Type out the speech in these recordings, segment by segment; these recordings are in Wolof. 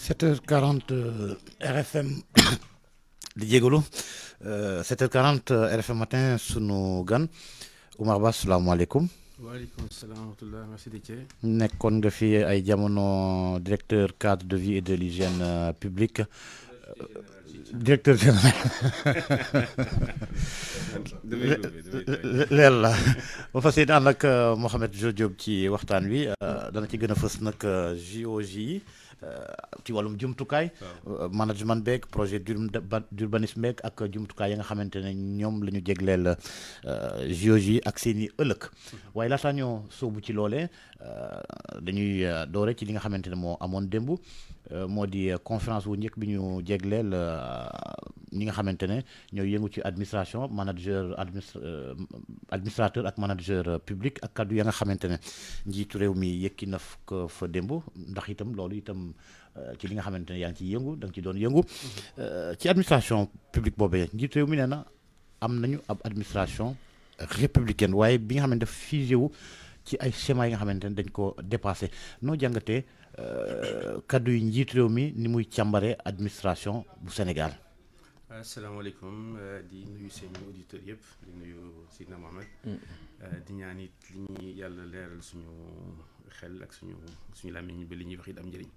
7h40 RFM di jégalu 7h40 RFM matin sunu gan Oumar Ba salaamaaleykum. waaleykum salaam wa rahmatulah merci Déthié. nekkoon nga fi ay jamono directeur cadre de vie et de l'hygiène publique. directeur général leer la ba fas yéene ànd ak Mouhamed Diop ci waxtaan wi dana ci gën a fës nag JOJ yi ci wàllum jumtukaay management beeg projet d'urbanisme beeg ak jumtukaay yi nga xamante ne ñoom la ñu jégleel JOJ yi ak seen i ëllëg waaye laataa ñoo sóobu ci loolee dañuy doore ci li nga xamante ne moo amoon démb moo di conférence bu njëkk bi ñu jégleel ñi nga xamante ne ñooy yëngu ci administration administrateur ak manager public ak kaddu ya nga xamante ne njiitu réew mi yëkki na ko fa démb ndax itam loolu itam ci li nga xamante ne yaa ngi ciy yëngu da nga ci doon yëngu ci administration publique boobee njiitu réew mi nee na am nañu ab administration républicaine waaye bi nga xamante ne figé wu ci ay schéma yi nga xamante ne dañ ko dépassé noo jàngatee kaddu yi njiitu réew mi ni muy càmbare administration bu Sénégal. asalaamaaleykum di nuyu seen auditeurs yëpp di nuyu Sidna Mohamed di ñaan it li ñuy yàlla leeral suñu xel ak suñu làmmiñ ba li ñuy wax it am njëriñ.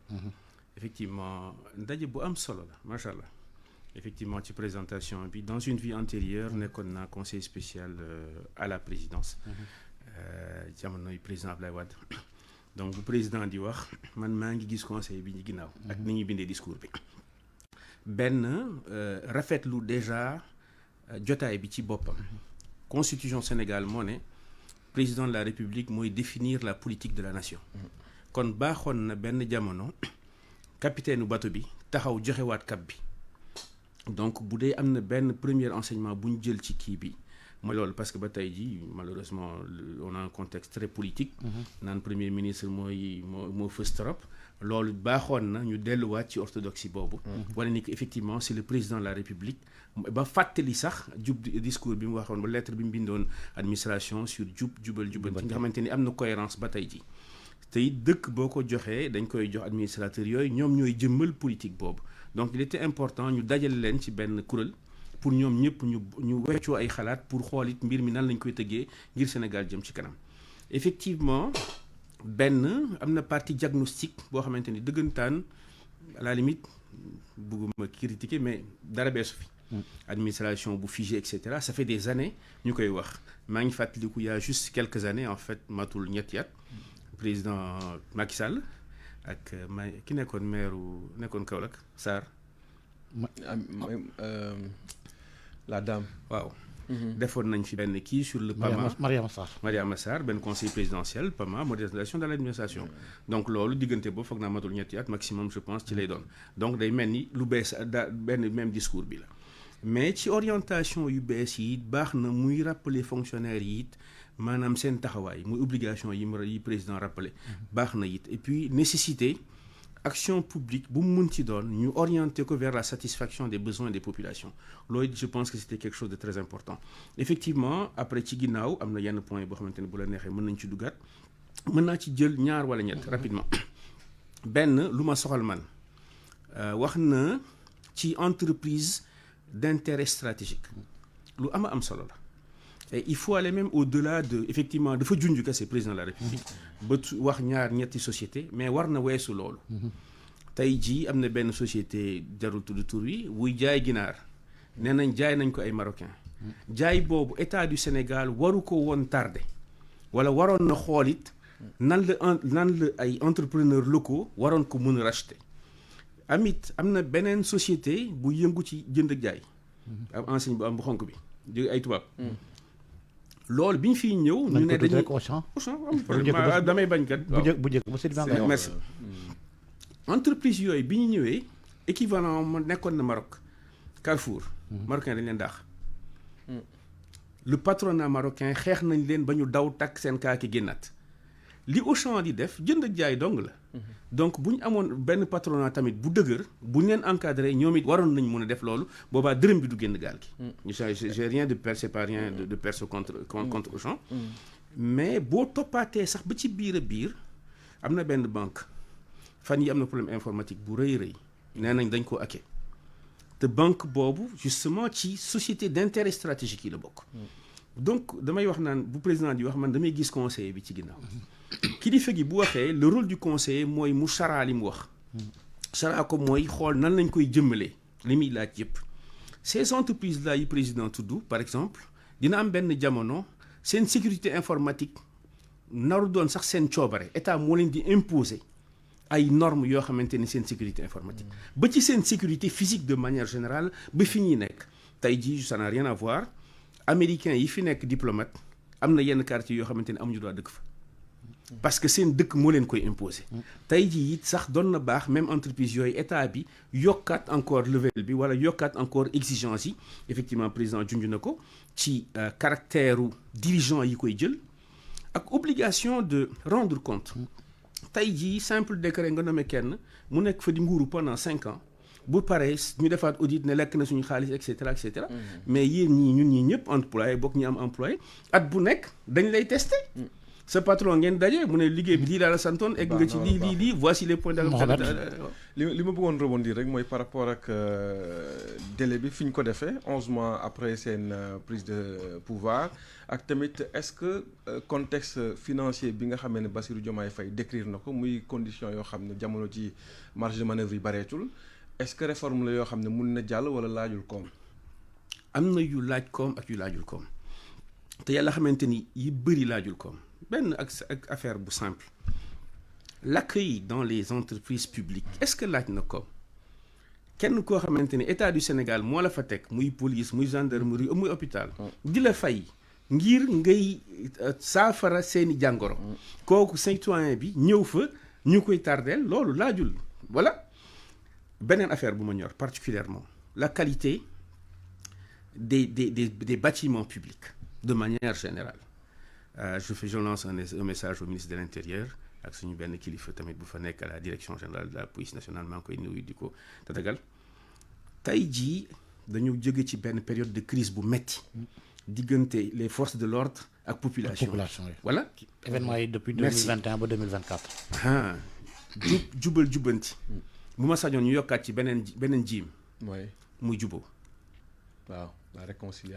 Effectivement ndaje bu am solo la macha allah effectivement ci présentation bi dans une vie antérieure nekkoon naa conseiller spécial à la présidence. jamonoy président Abdoulaye Wade donc bu président di wax man maa ngi gis conseil bi ñu ginnaaw. ak ni ñuy bindee discours bi. benn rafetlu déjà jotaay bi ci boppam. constitution Sénégal moo ne président de la République mooy définir la politique de la nation. kon baaxoon na benn jamono capitaine u bateau bi taxaw joxewaat cap bi donc bu dee am na benn premier enseignement bu ñu jël ci kii bi. mooy loolu parce que ba tey jii malheureusement on a un contexte très politique. naan premier ministre moo fës trop. loolu baaxoon na ñu delluwaat ci orthodoxie boobu. wala ni que effectivement c'est le président de la République ba fàttali sax discours bi mu waxoon ba lettre bi mu bindoon administration sur jubal nga xamante ni am na cohérence ba tey jii. te it dëkk boo ko joxee dañ koy jox administrateur yooyu ñoom ñooy jëmmal politique boobu donc il était important ñu dajale leen ci benn kuréel. pour ñoom ñëpp ñu weccoo ay xalaat pour xool it mbir mi nan lañ koy tëggee ngir Sénégal jëm ci kanam effectivement benn am na partie diagnostic boo xamante ni dëggantaan à la limite bëgguma critiquer mais dara beesu fi. administration bu figé et cetera ça fait des années ñu koy wax maa ngi fàttaliku il y a juste quelques années en fait matul ñetti at président Macky Sall ak ki nekkoon Kaolack Sarr. La dame waaw. defoon nañ fi benn kii sur le PAMA Mariama Sarr benn conseil présidentiel PAMA modernisation de l'administration. donc loolu diggante boobu foog naa matul ñetti at maximum je pense ci lay doon donc day mel ni lu bees benn même discours bi la. mais ci orientation yu bees yi baax na muy rappeler fonctionnaires yi it maanaam seen taxawaay muy obligation yi président rappeler. baax na it et puis nécessité. action publique bu mu mën ci doon ñu orienter ko vers la satisfaction des besoins des populations loolu je pense que c'était quelque chose de très important effectivement après ci ginnaaw am na yenn point boo xamante ne bu la neexee mën nañ ci duggaat mën naa ci jël ñaar wala ñett rapidement benn lu ma soxal man wax na ci entreprise d'intérêt stratégique lu am solo la et il faut aller même au-delà de effectivement dafa junj que c'est président de la République ba wax ñaar ñetti société mais war na weesu loolu tey jii am na benn société jarul tudd tur wi wuy jaay ginaar nee nañ jaay nañ ko ay marocain jaay boobu état du Sénégal waru ko woon tardé wala waroon na xoolit nan la ay entrepreneurs locaux waroon ko mën a racheter amit am na beneen société bu yëngu ci jënd ak jaay am enseigne bu am bu xonk bi jóge ay tubaab loolu bi ñu fiy ñëw. ñu ne dañuy damay bañ kat. bu njëkk merci. entreprise yooyu bi ñu ñëwee équivalent mu nekkoon na Maroc Carrefour. marocain dañ leen daax. le patronat marocain xeex nañ leen ba ñu daw takk seen kaaki génnaat li Auchan di def jënd ak jaay dong la. donc bu ñu amoon benn patronat tamit bu dëgër bu ñu leen encadré ñoom it waroon nañ mën a def loolu boobaa dërëm bi du génn gaal gi. j'ai rien de percé pas rien de perso contre Auchan. mais boo toppaatee sax ba ci biir a biir am na benn banque fan yi am na problème informatique bu rëy nee nañ dañ ko hacké te banque boobu justement ci société d'intérêt stratégique yi la bokk. donc damay wax naan bu président di wax man damay gis conseiller bi ci ginnaaw kilifa gi bu waxee le rôle du conseiller mooy mu saraa li mu wax. saraa ko mooy xool nan lañ koy jëmmalee li muy laaj yëpp. ces entreprises là yi président tudd par exemple dina am benn jamono seen sécurité informatique naru doon sax seen coobare état moo leen di imposer ay normes yoo xamante ni seen sécurité informatique ba ci seen sécurité physique de manière générale ba fi ñuy nekk tey jii ça n'a rien à voir américains yi fi nekk diplomate am na yenn quartier yoo xamante ni amuñu droit dëkk fa parce que seen dëkk moo leen koy imposer tey jii it sax doon na baax même entreprise yooyu état bi yokkaat encore level bi wala yokkaat encore exigence yi effectivement président junj na ko ci caractère dirigeant yi koy jël ak obligation de rendre compte tey jii simple décret nga nommé kenn mu nekk fa di nguuru pendant 5 ans bu paree ñu defaat audit ne lekk na suñu xaalis et cetera et cetera mais yéen ñii ñun ñii ñëpp employé bokk ñi am employé at bu nekk dañ lay testé sa patron ngeen daje mu ne liggéey bi lii daal la santoon egg nga ci lii voici les points li ma bëggoon rebondir rek mooy par rapport ak délai bi fi ñu ko defee 11 mois après seen prise de pouvoir ak tamit est-ce que contexte financier bi nga xamee ne Bassirou Diomaye Faye décrire na ko muy condition yoo xam ne jamono ci marge de manœuvre yi bareetul est-ce que réforme la yoo xam ne mun na jàll wala laajul koom. am na yu laaj koom ak yu laajul koom te yàlla xamante ni yi bëri laajul koom benn ak affaire bu simple l'accueil dans les entreprises publiques est-ce que laaj na koom kenn koo xamante ni état du Sénégal moo la fa teg muy police muy gendarmerie muy hôpital di la fay ngir ngay saafara seeni jàngoro kooku citoyen bi ñëw fa ñu koy tardeel loolu laajul voilà beneen affaire bu ma ñor particulièrement la qualité des bâtiments publics de manière générale je lance un message au ministre de l'Intérieur ak suñu benn kilifa tamit bu fa nekk à la direction générale de la police nationale maa ngi koy nuyu di ko tatagal tey jii dañu jóge ci benn période de crise bu metti diggante les forces de l'ordre ak population yi voilà événement yi depuis 2021 ba 2024 jubal jubbanti bu ma sañoon ñu yokkaat ci beneen jiim muy juboo waaw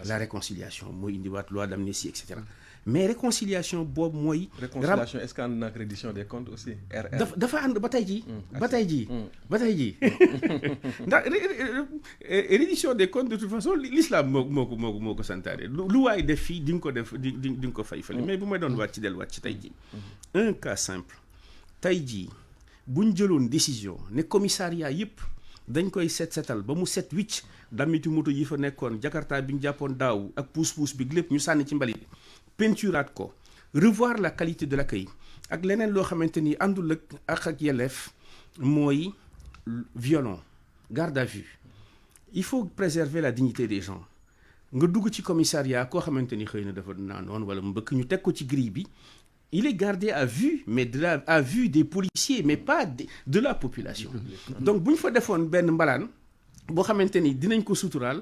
la réconciliation mooy indiwaat loi d'amnistie et cetera mais réconciliation boobu mooy. réconciliation est-ce que ànd na ak reddition des comptes aussi. dafa ànd ba tey jii. ba tey jii ndax reddition des comptes de toute façon l'islam moo ko santaane lu waay def fii di nga ko def di nga ko fay fële mais bu may doon waat ci delluwaat ci tey jii. un cas simple tey jii buñ jëloon décision ne commissariat yëpp dañ koy setal ba mu set wicc damitu moto yi fa nekkoon Jakarta bi ñu jàppoon daaw ak pousse-pousse bi lépp ñu sànni ci mbalit peinturaat ko revoir la qualité de l'accueil ak leneen loo xamante ni àndul ak yelleef mooy violon garde à vue il faut préserver la dignité des gens nga dugg ci commissariat koo xamante ni xëy na dafa naanoon wala mu mbëkk ñu teg ko ci grille bi il est gardé à vue mais à vue des policiers mais pas de la population donc bu ñu fa defoon benn mbalaan boo xamante ni dinañ ko suturaal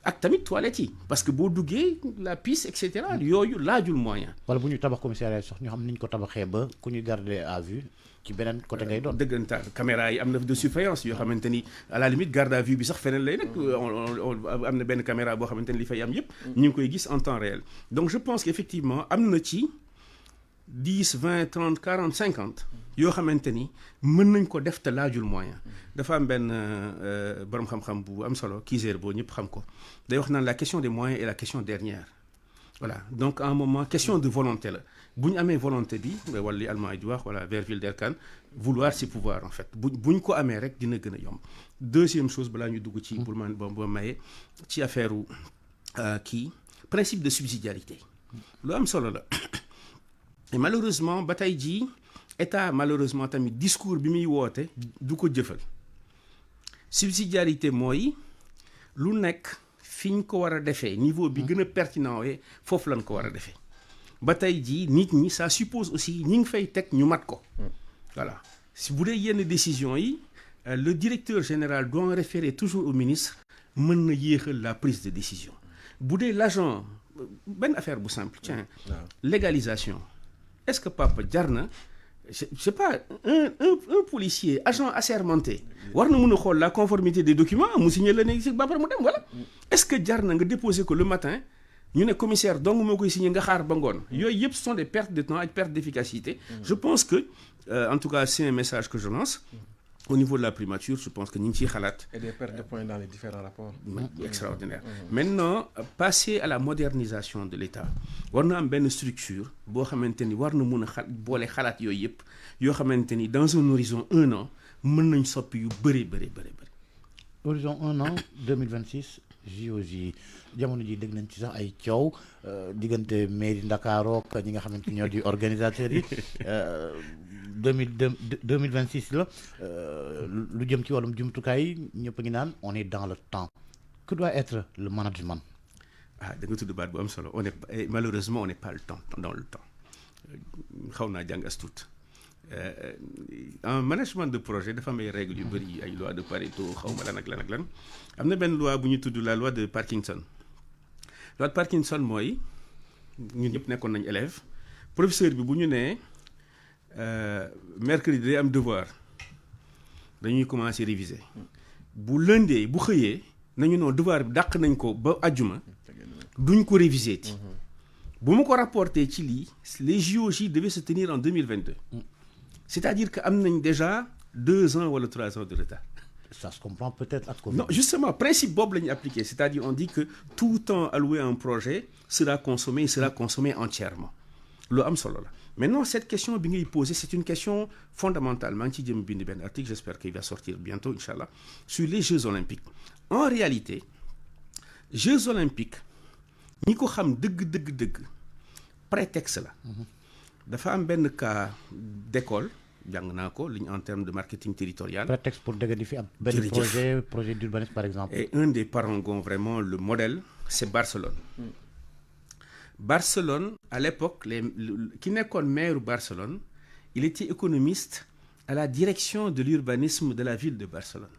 ak tamit toilettes yi parce que boo duggee la piste et cetera yooyu laajul moyen. wala bu ñu tabax commissariat sax ñu xam ni ñu ko tabaxee ba ku ñu garder à vue ci beneen côté ngay doon. dëggantaan caméra yi am na de surveillance yoo xamante ni à la limite garde à vue bi sax feneen lay nekk am na benn caméra boo xamante ni li fay am yëpp. ñu ngi koy gis en temps réel. donc je pense qu'effectivement am na ci 10 20 30 40 50 yoo xamante ni mën nañ ko def te laajul moyen. dafa am benn borom xam-xam bu am solo Kizer boo ñëpp xam ko day wax naan la question des moyens est la question dernière voilà donc à un moment question de volonté la bu ñu amee volonté bi wala li allemand yi di wax voilà vers Wilderkan vouloir c'est pouvoir en fait buñ ko amee rek dina gën a yomb. deuxième chose balaa ñu dugg ci pour man ba maye ci affaire principe de subsidiarité lu am solo la et malheureusement ba tey jii état malheureusement tamit discours bi muy woote du ko jëfal. subsidiarité mooy lu nekk fi ñu ko war a defee niveau bi gën a pertinent wee foofu lañ ko war a defee ba tey jii nit ñi ça suppose aussi ñi ngi fay teg ñu mat ko voilà si bu dee yenn décision yi le directeur général doit référer toujours au ministre mën na yéexal la prise de décision bu dee l'agent benn affaire bu simple tiens légalisation est-ce que papa jar na je sais pas un policier agent assermenté war na mën a xool la conformité des documents mu signé la ne si ba pare mu dem voilà. Est-ce que jar na nga déposer ko le matin ñu ne commissaire donc moo koy signé nga xaar ba ngoon yooyu yëpp ce sont des pertes de temps ak perte d'efficacité. Je pense que en tout cas c'est un message que je lance. Au niveau de la primature, je pense que ñu ngi ciy xalaat. Et des pertes de points dans les différents rapports. Extraordinaire. Maintenant, passer à la modernisation de l'État. War na am benn structure boo xamante ni war na mun a boole xalaat yooyu yëpp yoo xamante ni dans un horizon 1 an mën nañ soppi yu bëri. Horizon 1 an 2026 JOJ jamono ji dégg nañ ci sax ay coow diggante mairie Ndakaaru ak ñi nga xamante ni ñoo di organisateurs yi 2026 la lu jëm ci wàllum jumtukaay yi ñëpp a ngi naan on est dans le temps. Que doit être le management? Da nga tudd baat bu am solo malheureusement on n'est pas dans le temps xaw naa jàng as tuut en management de projet dafa am ay règles yu bëri ay loi de Pareto xaw ma lan ak lan am na benn loi bu ñu tudd la loi de Parkinson. Loi de Parkinson mooy ñun ñëpp nekkoon nañ élève professeur bi bu ñu nee mercredi day am devoir dañuy commencer réviser bu lundi bu xëyee nañu non devoir bi dàq nañ ko ba àjjuma duñ ko réviser ti bu ma ko rapporté ci lii les JOJ devaient se tenir en 2022 c'est-à-dire que am nañ déjà 2 ans wala 3 ans de retard. Ça se comprend peut-être ak Covid. Non, justement principe boobu la ñuy appliqué c'est-à-dire on dit que tout temps alloué à un projet sera consommé entièrement lu am solo la. Maintenant cette question bi ngay poser c'est une question fondamentale maa ngi ciy jëm bind benn article j'espère qu'il va sortir bientôt inchallah sur les Jeux olympiques. En réalité Jeux olympiques ñi ko xam dëgg prétexte la. dafa am benn cas d'école jàng naa ko li ñu en termes de marketing territorial. Prétexte pour dëgg di fi am benn projet d'urbanisme par exemple. Et un des parangons vraiment le modèle c'est Barcelone. Barcelone à l'époque ki nekkoon maire Barcelone il était économiste à la direction de l'urbanisme de la ville de Barcelone.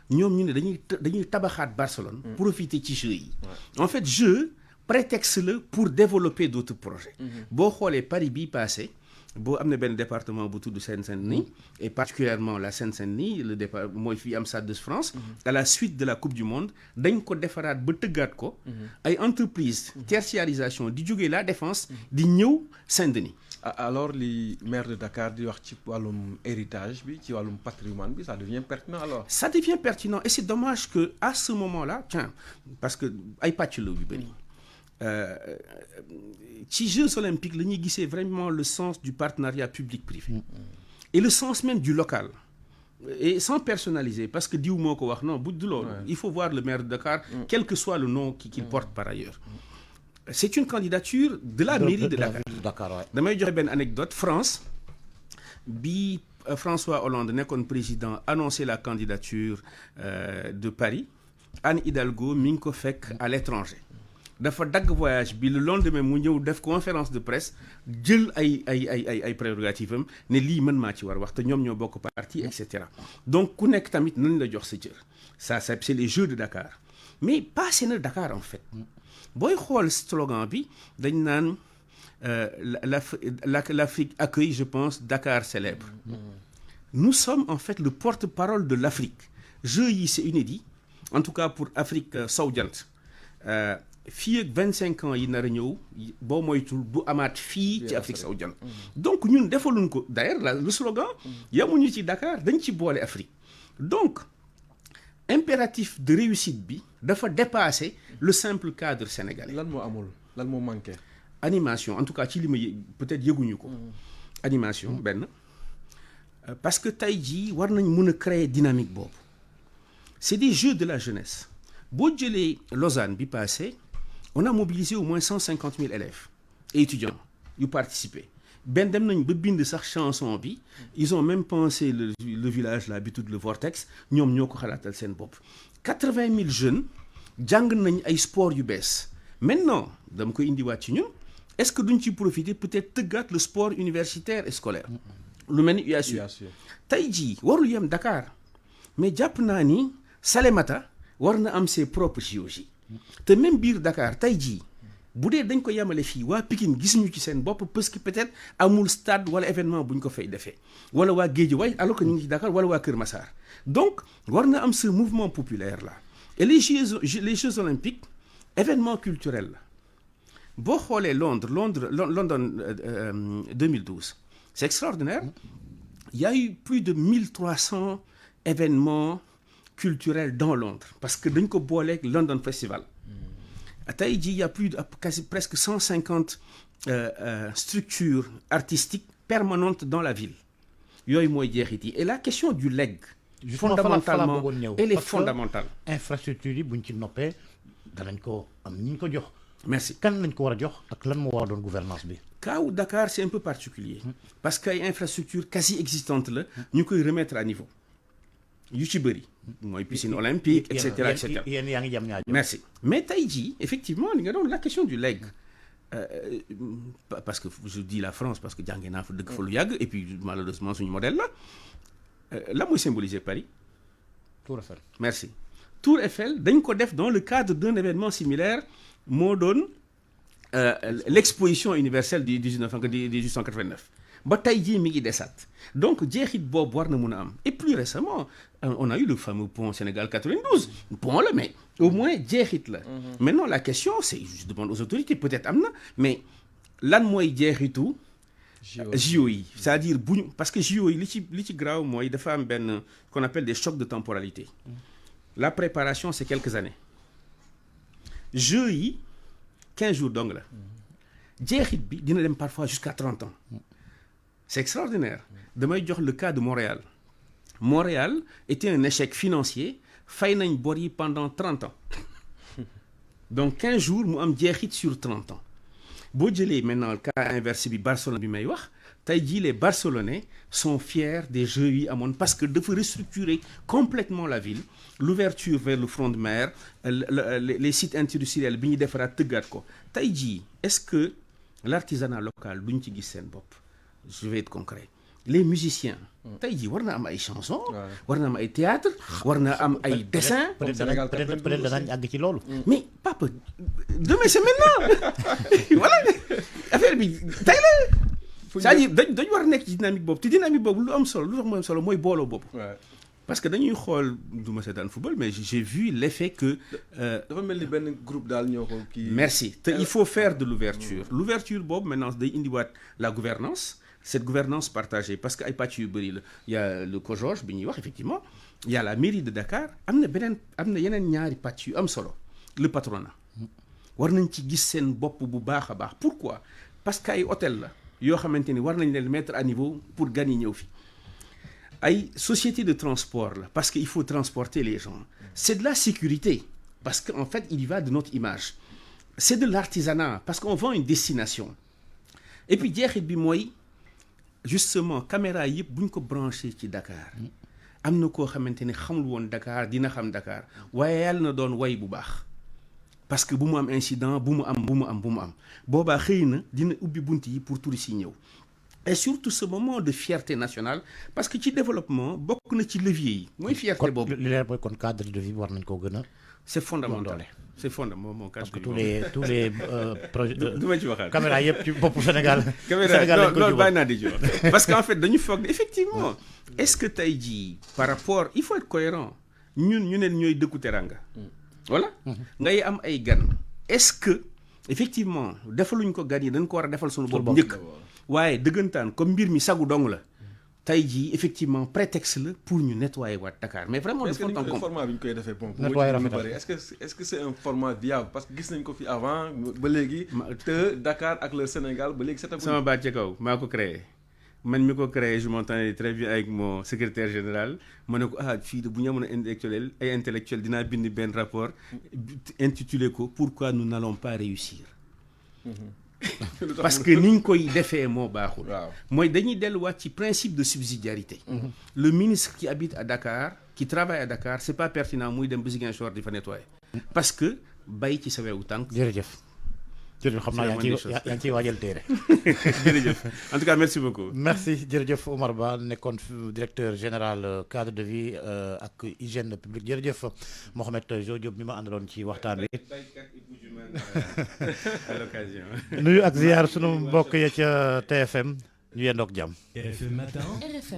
ñoom ñu ne dañuy tabaxaat Barcelone. Profiter ci jeux yi. En fait jeu prétexte la pour développer d'autres projets. boo xoolee Paris bii passé boo am na benn département bu tudd Seine-Saint-Denis et particulièrement la Seine-Saint-Denis le départ mooy fii am Stade de France. À la suite de la Coupe du Monde dañ ko defaraat ba tëggaat ko. ay entreprises tertiarisation di jógee la Défense di ñëw Saint-Denis. Alors li maire de Dakar di wax ci wàllum héritage bi ci wàllum patrimoine bi ça devient pertinent alors. Ça devient pertinent et c'est dommage que à ce moment-là tiens parce que ay pàcc la yu bëri. ci Jeux olympiques la ñuy gisee vraiment le sens du partenariat public-privé et le sens même du local et sans personnaliser parce que diw moo ko wax non bu du loolu il faut voir le maire de Dakar quel que soit le nom qu'il porte par ailleurs. C'est une candidature de la mairie de Dakar. Damay joxe benn anecdote France bi François Hollande nekkoon président annoncé la candidature de Paris Anne Hidalgo mi ngi ko fekk à l'étranger. Dafa dagg voyage bi le lendemain mu ñëw def conférence de presse jël ay prérogatives am ne lii mën maa ci war wax te ñoom ñoo bokk parti et cetera donc ku nekk tamit nañ la jox sa cër ça c'est les Jeux de Dakar mais passé na Dakar en fait booy xool slogan bi dañ naan l'Afrique accueille je pense Dakar célèbre nous sommes en fait le porte-parole de l'Afrique Jeux yi c'est inédit en tout cas pour Afrique sowu-jant fii ak 25 ans yi nar a ñëw boo moytul du amaat fii ci Afrique sowu-jant donc ñun defaluñ ko d'ailleurs le slogan yamuñu ci Dakar dañ ci boole Afrique donc impératif de réussite bi dafa dépasser le simple cadre sénégalais. lan moo amul lan moo manqué. Animation en tout cas ci li ma peut-être yëguñu ko. Animation benn parce que tey jii war nañ mën a créer dynamique boobu c'est des Jeux de la jeunesse boo jëlee Lausanne bi passé on a mobilisé au moins 150 000 élèves et étudiants yu participer benn dem nañ ba bind sax chanson bi ils ont même pensé le village là bi tudd le Vortex ñoom ñoo ko xalaatal seen bopp 80 000 jeunes jàng nañ ay sport yu bees maintenant dama koy indiwaat ci ñun est-ce que duñ ci profiter peut-être tëggaat le sport universitaire et scolaire lu mel ni UASU tey jii warul yem Dakar mais jàpp naa ni Salémata war na am ses propres JOJ te même biir Dakar tey jii bu dee dañ ko yemale fii waa Pikine gisuñu ci seen bopp parce que peut-être amul stade wala événement bu ñu ko fay defee wala waa Guédiawaye alors que ñu ngi ci Dakar wala waa Kër Massar donc war na am ce mouvement populaire là et les Jeux olympiques événement culturel la boo xoolee London 2012 c'est extraordinaire il y a eu plus de 1300 événements culturels dans Londres parce que dañ ko booleeg London Festival tey jii il y a presque 150 structures artistiques permanentes dans la ville yooyu mooy jeexit yi et la question du legs fondamentalement elle est fondamentale infrastructure yi buñ ci noppee danañ ko am ñu ko jox merci kan lañ ko war a jox ak lan moo war a doon gouvernance bi kaaw Dakar c'est un peu particulier parce que ay infrastructures quasi existantes la ñu koy remettre à niveau yu ci bëri mooy piscine olympique et cetera et cetera yéen yaa ngi jam ñaajo merci mais tey jii effectivement li nga doon la question du legs parce que je dis la France parce que jàngee naa fa dëkk fa lu yàgg et puis malheureusement suñu modèle la mooy symboliser Paris Tour Eiffel merci Tour Eiffel dañ ko def dans le cadre d'un événement similaire moo doon l'exposition universelle du 1889 ba tey jii mi ngi desaat donc jeexit boobu war na mun a am et plus récemment on a eu le fameux pont Sénégal 92 pont la mais au moins jeexit la maintenant la question c'est je demande aux autorités peut-être am na mais lan mooy jeexitu JO yi c'est-à-dire buñu parce que JO yi li ci graaw mooy dafa am benn qu'on appelle des chocs de temporalité la préparation c'est quelques années Jeux yi 15 jours donc la jeexit bi dina dem parfois jusqu'à 30 ans c'est extraordinaire damay jox le cas de Montréal Montréal était un échec financier fay nañ bor yi pendant 30 ans donc 15 jours mu am jeexit sur 30 ans boo jëlee maintenant le cas inversé bi Barcelone bi may wax tey jii les Barcelonais sont fiers des Jeux yi amoon parce que dafa restructurer complètement la ville l'ouverture vers le front de mer les sites industriels bi ñu defaraat tëggaat ko tey jii est-ce que l'artisanat local duñ ci gis seen bopp je vais être concret les musiciens tey jii war na am ay chansons war na am ay théâtre war na am ay dessins peut-être danañ àgg ci loolu mais papa demain c'est maintenant voilà affaire bi tey la c'est-à-dire dañ war a nekk ci dynamique boobu te dynamique boobu lu am solo lu tax mooy am solo mooy booloo boobu parce que dañuy xool du ma seetaan football mais j'ai vu l'effet que dafa mel ni benn groupe daal ñoo ko kii merci te il faut faire de l'ouverture boobu maintenant day indiwaat la gouvernance cette gouvernance partagée parce que ay pàcc yu bëri la il y a le COJOJ bi ñuy wax effectivement il y a la mairie de Dakar am na yeneen ñaari pàcc yu am solo le patronat war nañ ci gis seen bopp bu baax a baax pourquoi parce que ay hôtel la yoo xamante ni war nañ leen mettre à niveau pour gan yi ñëw fi ay société de transport la parce que il faut transporter les gens c'est de la sécurité parce que en fait il y va de notre image c'est de l'artisanat parce qu'on vend une destination et puis jeexit bi mooy justement caméra yëpp bu ñu ko branché ci Dakar am na koo xamante ne xamul woon Dakar dina xam Dakar waaye yàlla na doon way bu baax parce que bu mu am incident bu mu am boobaa xëy na dina ubbi bunt yi pour touristes yi ñëw et surtout ce moment de fierté nationale parce que ci développement bokk na ci levier yi mooy fierté boobu li leer mooy kon cadre de vie war nañ koo gën a c'est fondamental c'est fondamental mon cas tous les projets du ma ci waxaat caméra yëpp ci boppu Sénégal Sénégal loolu bàyyi naa di ci wax parce que en fait dañu foog ne effectivement est-ce que tey jii par rapport il faut être cohérent ñu neen ñooy dëkku teranga voilà ngay am ay gan est-ce que effectivement defaluñ ko gan yi dañ ko war a defal suñu bopp njëkk waaye dëggantaan comme mbir mi sagu dong la tey jii effectivement prétexte la pour ñu nettoyer waat Dakar mais vraiment est-ce que format bi ñu koy defee bon est-ce que c'est un format viable parce que gis nañ ko fi avant ba léegi te Dakar ak le Sénégal ba léegi c'est sama baat ci kaw maa ko créé man mi ko créé je m'entendais très bien avec mon secrétaire général ma ne ko fii de bu ñu amoon ay intellectuel dinaa bind benn rapport intitulé ko pourquoi nous n'allons pas réussir parce que ni ñu koy defee moo baaxul mooy dañuy delluwaat ci principe de subsidiarité le ministre qui habite à Dakar qui travaille à Dakar c'est pas pertinent muy dem ba Ziguinchor di fa nettoyer parce que bay ci sa wewu tànk jërëjëf xam naa yaa ngi ciy waajal téere jërëjëf en tout cas merci beaucoup merci jërëjëf Omar Ba nekkoon directeur général cadre de vie ak hygiène publique jërëjëf Mohamed Jo Diop mi ma àndaloon ci waxtaan wi à l'occasion. nuyu ak ziar sunu mbokk ya ca TFM ñu yendoog jàmm. RFM matin.